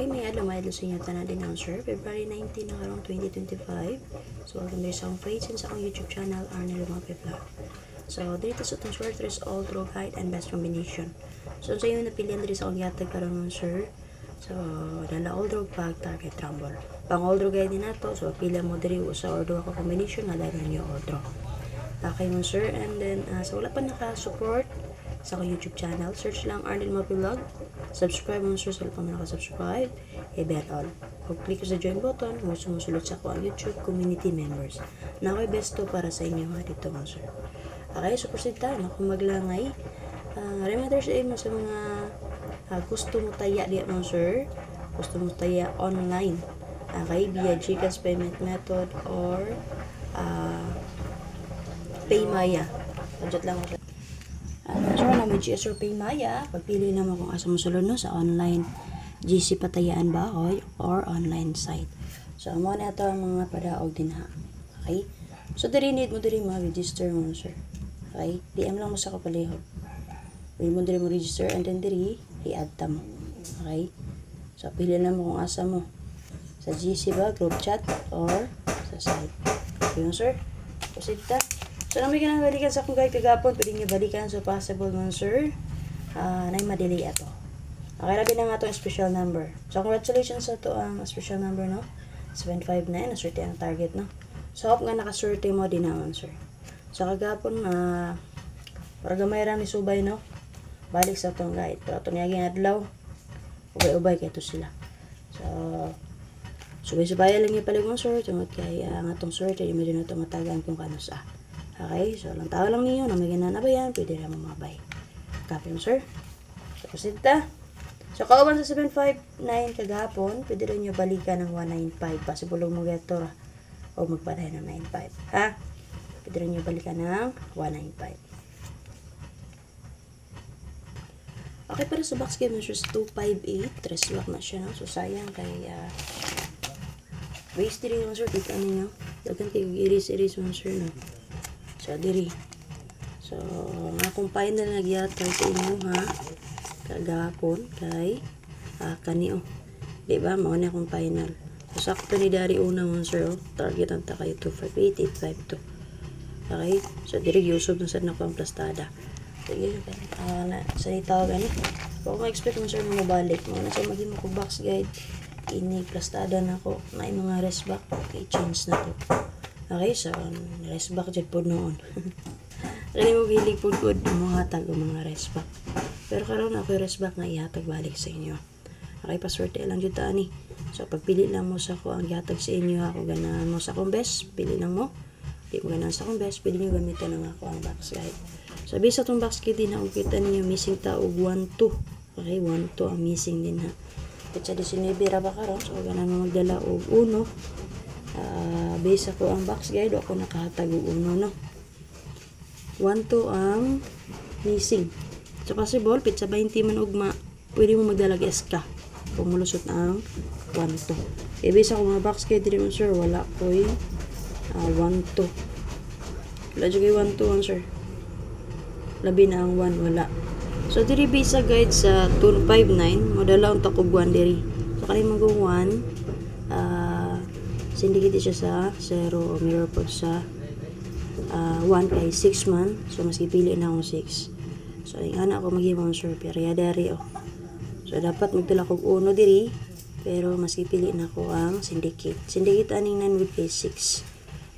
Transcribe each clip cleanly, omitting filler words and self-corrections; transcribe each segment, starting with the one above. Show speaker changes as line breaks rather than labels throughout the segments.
Okay, may adlaw sa inyo tanan din ang sir. February 19 ng karong 2025. So, welcome din sa akong page and sa akong YouTube channel, Arnel Lumape Vlog. So, dito sa itong short is all draw guide and best combination. So, sa inyo napilihan din sa akong yatag karon ng sir. So, dala all draw pag target rumble. Pang all draw guide din nato. So, pila mo diri usa or duha ka combination na dala niyo all draw. Okay mo sir, and then so wala pa naka-support sa akong YouTube channel, search lang Arnel Lumape Vlog. Subscribe mo sir, sa wala pa man naka-subscribe, i-bell all. Click sa join button kung gusto mo sulod sa akong YouTube community members. Na ako'y besto para sa inyo ha dito mo sir. Okay, so proceed tayo na kung maglangay. Reminder sa inyo sa mga gusto mo taya diya mo sir, gusto mo taya online. Okay, via GCash payment method or Paymaya. Budget lang ako. So, na may GS or Paymaya, pagpili naman kung asa mo sulod no sa online GC Patayaan Bahoy or online site. So, mo na ito ang mga padaog din ha. Okay? So, diri need mo diri ma-register mo sir. Okay? DM lang mo sa kapalihog. Pili mo diri mo register and then diri i-add ta mo. Okay? So, pili na mo kung asa mo. Sa GC ba, group chat or sa site. Okay mo sir? Proceed ta. So, nang may balikan sa akong guide kagapon, pwede nyo balikan so possible man sir. Na madili ato. Okay, rabi na nga itong special number. So, congratulations sa ito ang special number, no? 759, naswerte ang target, no? So, hope nga nakaswerte mo din naman, sir. So, kagapon, para gamay lang ni Subay, no? Balik sa itong guide. Pero ito niyaging adlaw, ubay-ubay kayo sila. So, subay-subaya lang yung paligong, sir. Tungod kay ang atong swerte, di mo din ito matagaan kung kano sa. Okay, so lang tao lang ninyo na may ginanabayan, pwede na mamabay. Copy mo, sir. So, proceed ta. So, kauban sa 759 kagapon, pwede rin nyo balikan ng 195. Possible mo geto o magpaday ng 95. Ha? Pwede rin nyo balikan ng 195. Okay, para sa box game, measures 258. 3 lock na siya, no? So, sayang kay waste rin mo, sir. Kita ninyo. Dagan kayo iris-iris mo, sir, no? So, diri. So, nga kung final nagyatay sa inyo, ha? Kagapon, kay kanio. Diba? Mauna akong final. So, sakto ni Dari una mo, sir, oh. Target ang takay 258, 852. Okay? So, diri, yusob na sa na ang plastada. Sige, sa itaw gani. Kung ma-expect mo, sir, na mabalik. Mauna sa maging mo box guide. Ini plastada na ako. Na mga rest back. Okay, change na to. Okay, so, rest back dyan po noon. Kaya mo bilig po good mga hatag o mga rest back. Pero karoon ako rest back na ihatag balik sa inyo. Okay, paswerte lang dyan taan eh. So, pagpili lang mo sa ko ang ihatag sa inyo, ako ganahan mo sa akong best, pili lang mo. Di mo ganahan sa akong best, pili nyo gamitin lang ako ang box guide. So, bisa itong box guide din na kung kita ninyo, missing taog 1-2. Okay, 1-2 ang missing din ha. At sa 19 ba karoon, so ganahan mo magdala og 1. Base ako ang box guide, ako nakahatag og 1, no? 1-2 ang missing. So, possible, pizza 20 man ugma, pwede mo magdalag SK kung mulusot ang 1-2. E, base ako mga box guide din mo, sir, wala ko yung 1-2. Wala dyan kayo 1-2 ang, sir. Labi na ang 1, wala. So, diri base sa guide sa 259, modala ang takog 1 diri. So, kanina mag-1, syndicate siya sa 0 o mirror po sa 1 kay 6 man. So, mas ipili na akong 6. So, yung anak ko mag-iwan sir. Pero yadari o. So, dapat magtula kong 1 diri. Pero, mas ipili na ako ang syndicate. Syndicate aning 9 with kay 6.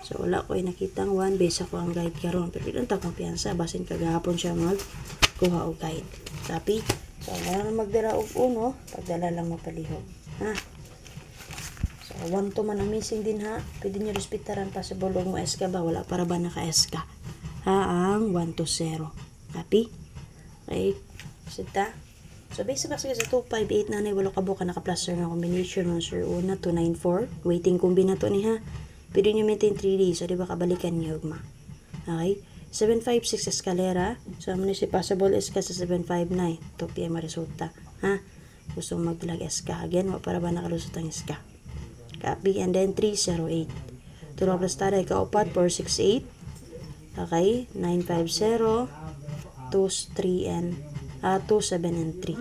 So, wala ko yung nakitang 1. Base ako ang guide karon. Pero, ilang ta kumpiyansa. Basin kagahapon siya magkuha o guide. Copy. So, wala na magdala og 1. Pagdala lang mo palihog. Ha? 1-2 man ang missing din ha. Pwede nyo respetaran pa sa bulong mo SK ba? Wala para ba naka-SK? Ha, ang 1-0. Copy? Okay. Sita. So, base sa sa 258 na walo ka buka naka-plus na combination mo sir. Una, 294. Waiting combinato ni ha. Pwede nyo maintain 3D. So, di ba kabalikan niyo ma. Okay. 756 escalera. So, muna si possible SK sa 759. 2 PM resulta. Ha? Gusto mo maglag SK. Again, para ba nakalusot ang SK? Copy, and then 308. Tulong plastada, ikaupat, 468. Okay, 950, 2, 3, and 2, 7, and 3.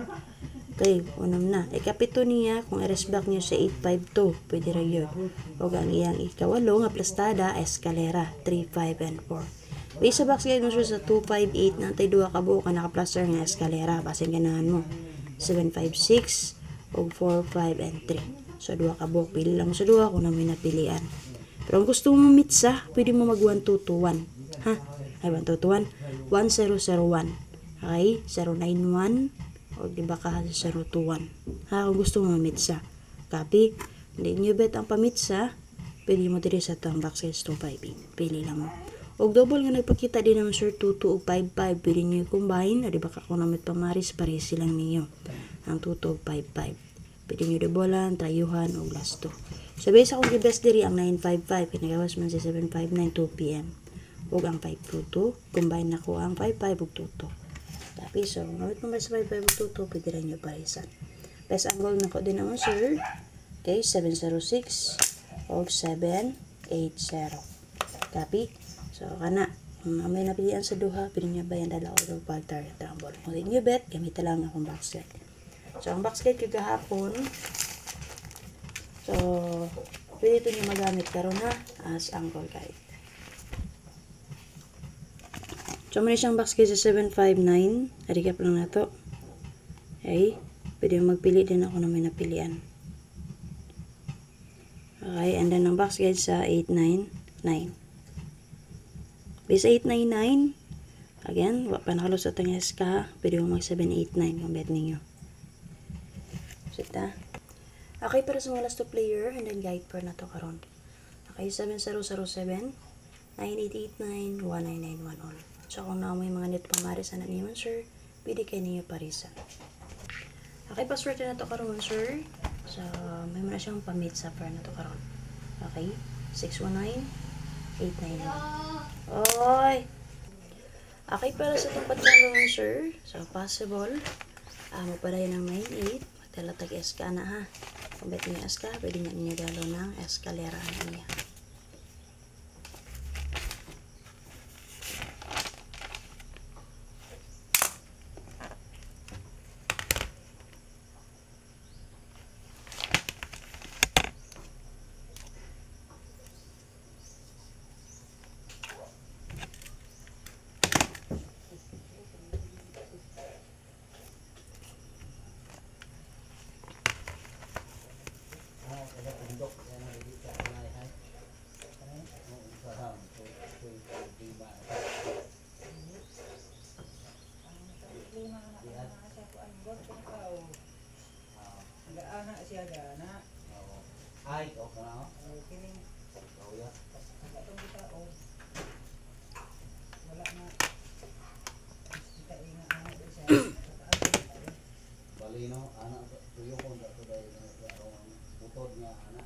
Okay, unam na. Ikapito niya, kung i-rest back niyo sa 852, pwede ra yun. O ang iyang ikawalo, nga plastada, eskalera, 3, 5, and 4. Base sa box guide mo sir sa 258, nantay 2 ka buo ka naka-plaster nga eskalera. Basin ganahan mo. 756, o 4, 5, and 3. So, 2 ka buo. Pili lang mo sa 2 kung na may napilian. Pero kung gusto mo mitsa, pwede mo mag 1221. Ha? Ay, 1221. 1001. Okay? 091. O di ba ka 021. Ha? Kung gusto mo mitsa. Copy. Hindi nyo bet ang pamitsa. Pwede mo diri sa itong box guide 258. Pili lang mo. Og double nga nagpakita din naman sir 22 o 55. Pwede nyo i-combine. O di ba ka kung namit pamaris, pare silang ninyo. Ang 22 o 55. Pwede nyo debolan, trayuhan, o last 2. Sabi sa kong i-best diri ang 955. Pinagawas man si 759 2 p.m. Og ang 522. Combine na ko ang 55 og 22. Tapi so, ngamit mo sa 55 og 22, pwede rin nyo parisan. Best angle na ko din naman sir. Okay, 706 og 780. Copy? So, kana. Kung may napilian sa duha, pwede nyo ba yung dala o pag-target rumble. Kung hindi nyo bet, gamit lang akong box guide. So, ang box guide kagahapon, so, pwede ito nyo magamit karon ha, as angle guide. So, muna siyang box guide sa 759. Arigap lang na to. Okay. Pwede magpili din ako na may napilian. Okay. And then, ang box guide sa 899. Base 899. Again, panakalus at ang SK. Pwede mo mag 789 kung bet ninyo. Sita. Okay, para sa mga last 2 player, and then guide per na to karon. Okay, 7007, 9889, 1991 all. So, kung na may mga net pamaris na naman, sir, pwede kayo ninyo parisan. Okay, password na to karon, sir. So, may muna siyang pamit sa per na to karon. Okay, 619, 899. Oy! Okay, para sa itong patlangan, sir. So, possible. Magpadayo ng 98. Magdalatag SK na ha. Kung bet niyo SK, pwede nga ninyo dalo ng eskalera niya.
Ay, okay na ako. Balino, anak, tuyo ko, butod nga, anak.